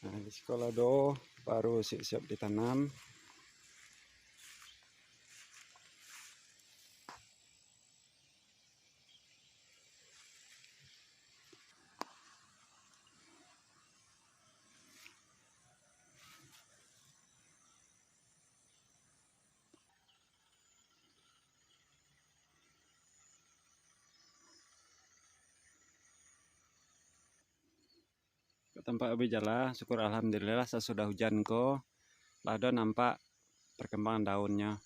Nah, di sekolah do baru siap-siap ditanam. Ke tempat ubi jala, syukur alhamdulillah sesudah hujan ko, lado nampak perkembangan daunnya.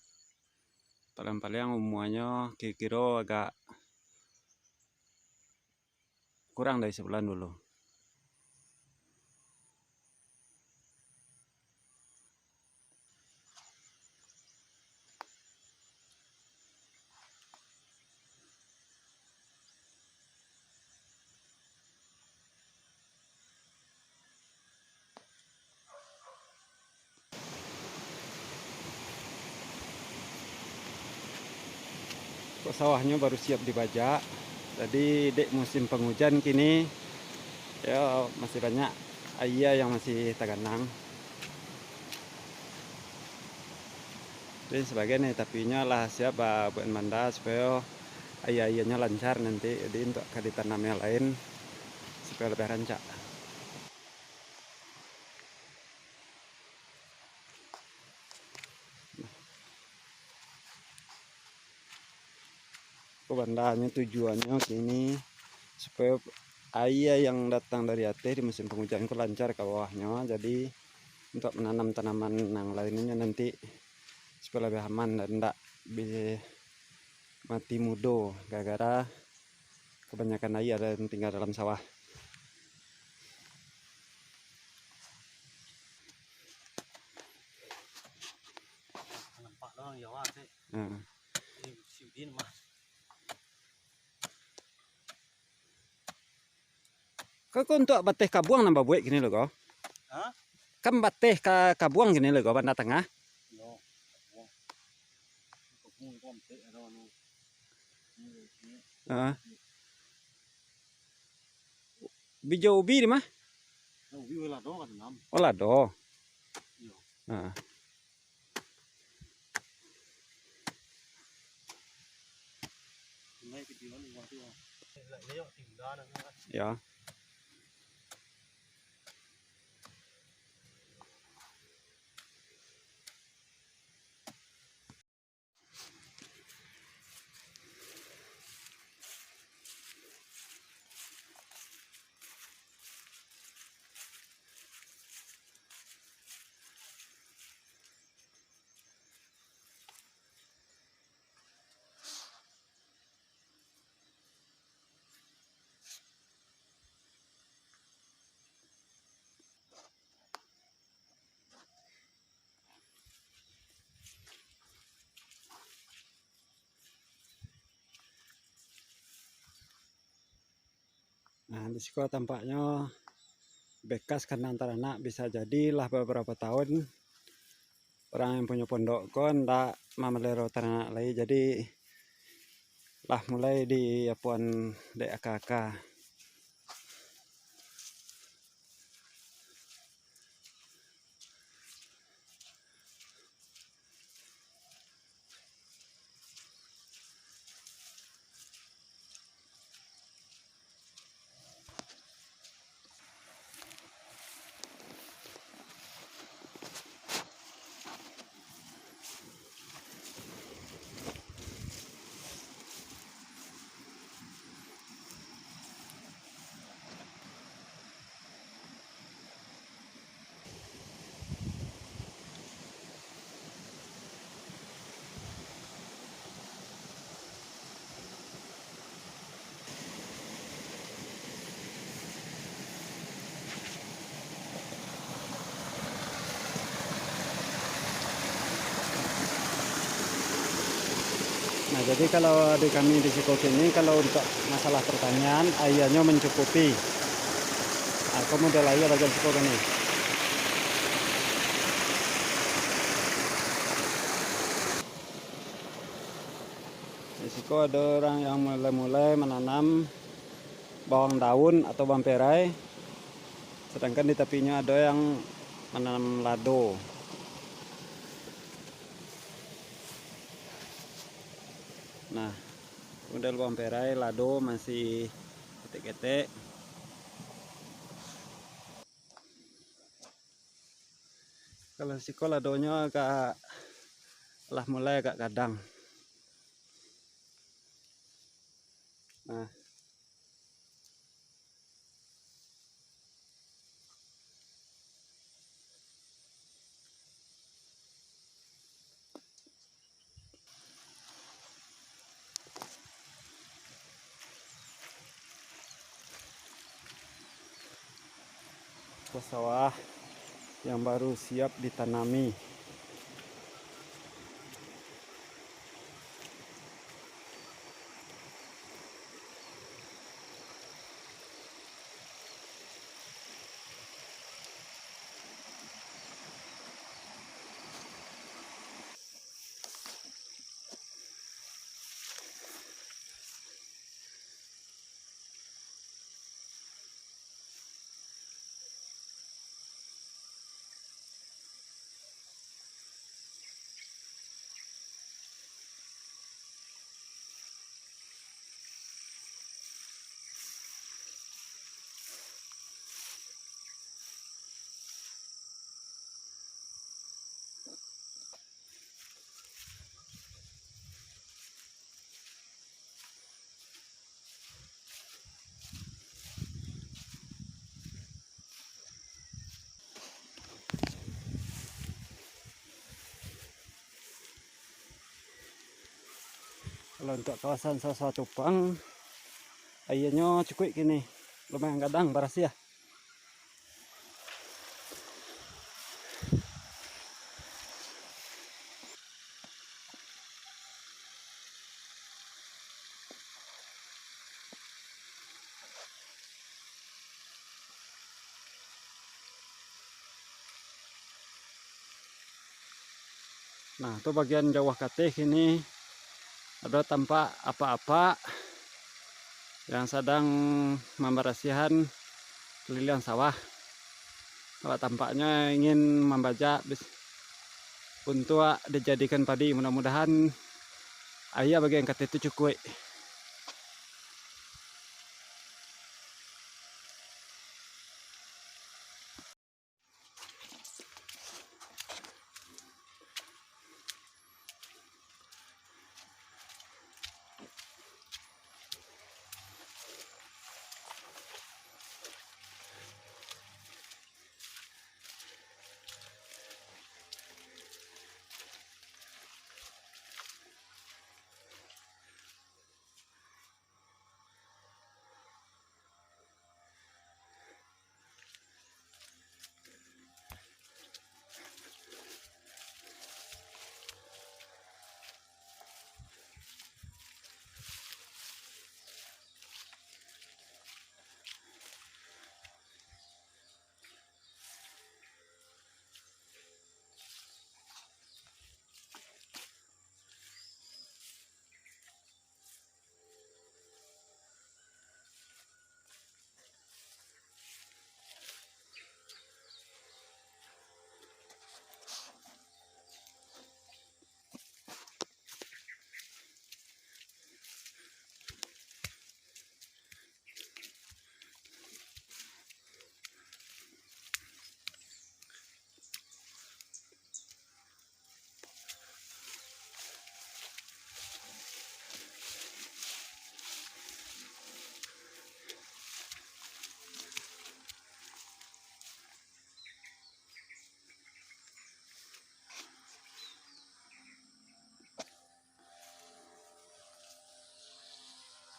Paling-paling umurannya kira-kira agak kurang dari sebulan dulu. Kok sawahnya baru siap dibajak. Jadi dek musim penghujan kini ya masih banyak air yang masih tergenang. Jadi sebagian tapinya lah siap buat manda supaya air-airnya lancar nanti. Jadi untuk ditanam yang lain supaya lebih rancak. Bandanya tujuannya kini supaya air yang datang dari atas di musim penghujan itu lancar ke bawahnya. Jadi untuk menanam tanaman yang lainnya nanti supaya lebih aman dan tidak bisa mati mudo gara-gara kebanyakan air yang tinggal dalam sawah. Nah. Kau untuk bateh kabuang nambah buat gini loh kau? Kan bateh kabuang gini loh kau banda tengah? Bijau ubi di mah? Oh lado. Ya. Nah, di sekolah tampaknya bekas karena antara anak bisa jadilah beberapa tahun orang yang punya pondok kon tak memelihara ternak lagi, jadi lah mulai di apuan dek kakak. Nah, jadi kalau di kami di Sikok ini kalau untuk masalah pertanian airnya mencukupi. Aku model air bagian Sikok ini. Di Sikok ada orang yang mulai menanam bawang daun atau bawang perai Sedangkan di tepinya ada yang menanam lado. Nah, model bawang perai, lado masih ketek-ketek. Kalau siko ladonya agak lah mulai agak kadang. Nah, ke sawah yang baru siap ditanami. Kalau untuk kawasan sawah cupang, airnya cukup gini, lumayan kadang baras ya. Nah, itu bagian jawah katih ini ada tampak apa-apa yang sedang memberasihan keliling sawah. Kalau tampaknya ingin membajak untuk dijadikan padi, mudah-mudahan ayah bagian katih itu cukup.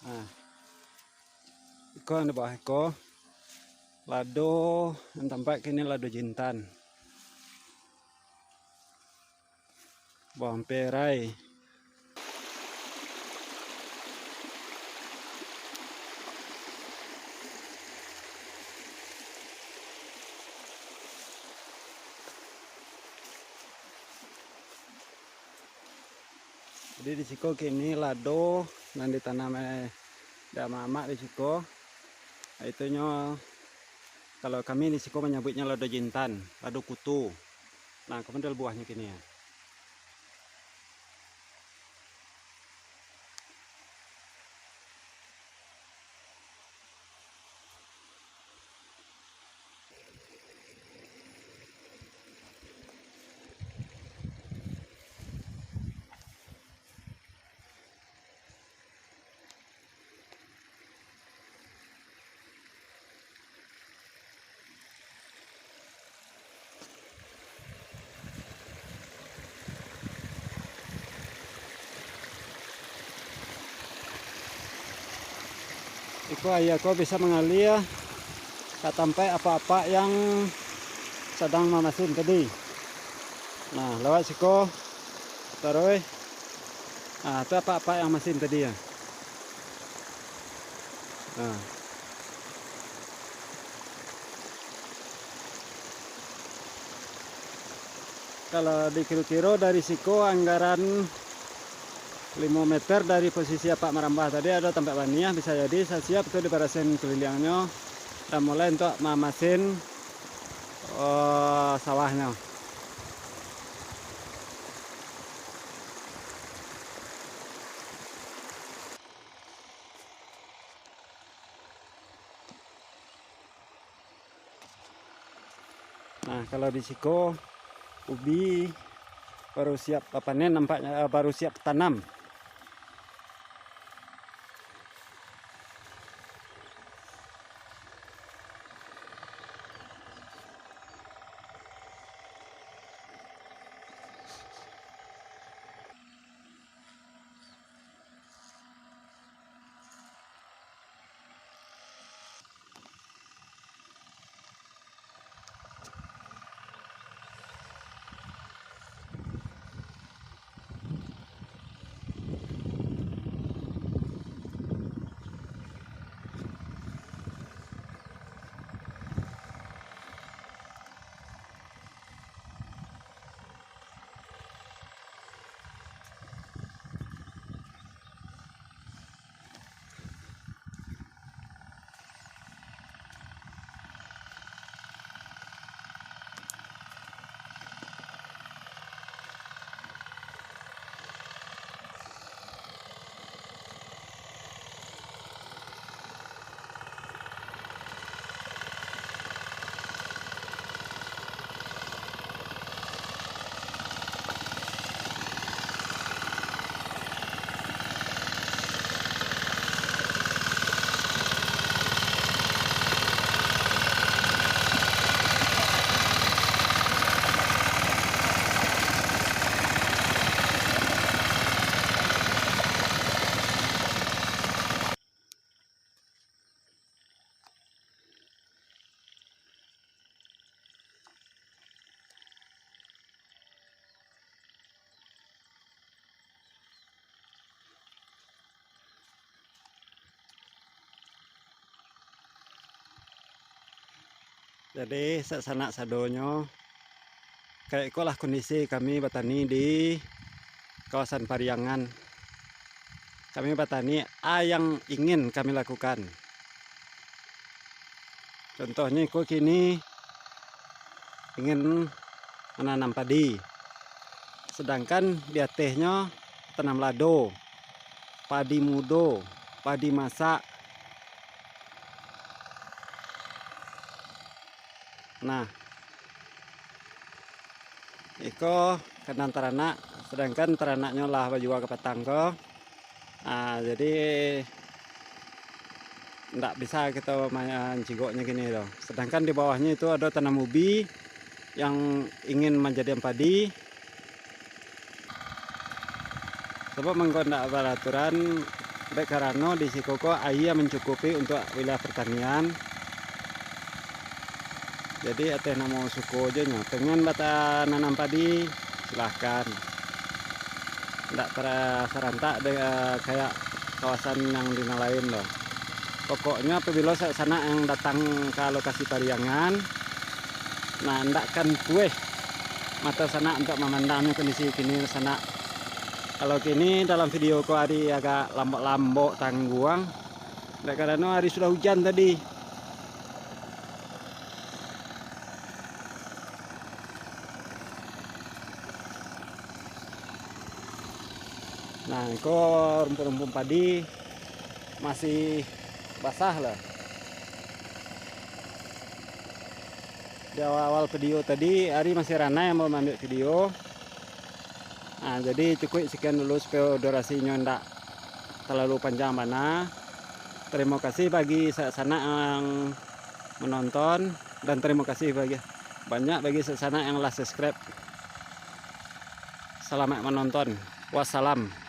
Nah, iko yang di bawah iko lado yang tampak kini lado jintan, bawang perai. Jadi di siko kini lado dan ditanam mama di siko. Itunya Kalau kami di Siko menyebutnya lado jintan, lado kutu. Nah, kemudian buahnya gini ya. Iko ayah ko bisa mengalir sampai apa-apa yang sedang memasin tadi. Nah, lewat Siko terus. Nah, itu apa-apa yang masin tadi ya. Nah. Kalau dikira-kira dari Siko anggaran 5 meter dari posisi Pak Marambah tadi ada tempat baniah, bisa jadi saya siap itu di parasen kelilingnya dan mulai untuk memasin sawahnya. Nah, kalau di Siko ubi baru siap panen, nampaknya baru siap tanam. Jadi sanak sadonyo kayak itulah kondisi kami petani di kawasan Pariangan. Kami petani yang ingin kami lakukan. Contohnya kok kini ingin menanam padi. Sedangkan di atasnya tanam lado, padi mudo, padi masak. Nah, iko kanan teranak, sedangkan teranaknya lah juga ke petang ko. Nah, jadi nggak bisa kita main cigoknya gini loh. Sedangkan di bawahnya itu ada tanam ubi yang ingin menjadi padi. Sebab mengkondak peraturan baik karena di Sikoko air mencukupi untuk wilayah pertanian. Jadi ateh namo suku aja nya. Pengen bata nanam padi silahkan. Nggak serentak kayak kawasan yang di lain loh. Pokoknya apabila sana yang datang ke lokasi Pariangan, nah ndakkan kue mata sana untuk memandangnya kondisi kini sana. Kalau kini dalam video ko hari agak lambok-lambok tangguang, karena hari sudah hujan tadi. Nah, itu rumput-rumput padi masih basah lah. Di awal-awal video tadi Ari masih Rana yang mau ambil video. Nah, jadi cukup sekian dulu supaya durasinya enggak terlalu panjang mana. Terima kasih bagi sana yang menonton, dan terima kasih banyak bagi sana yang subscribe. Selamat menonton. Wassalam.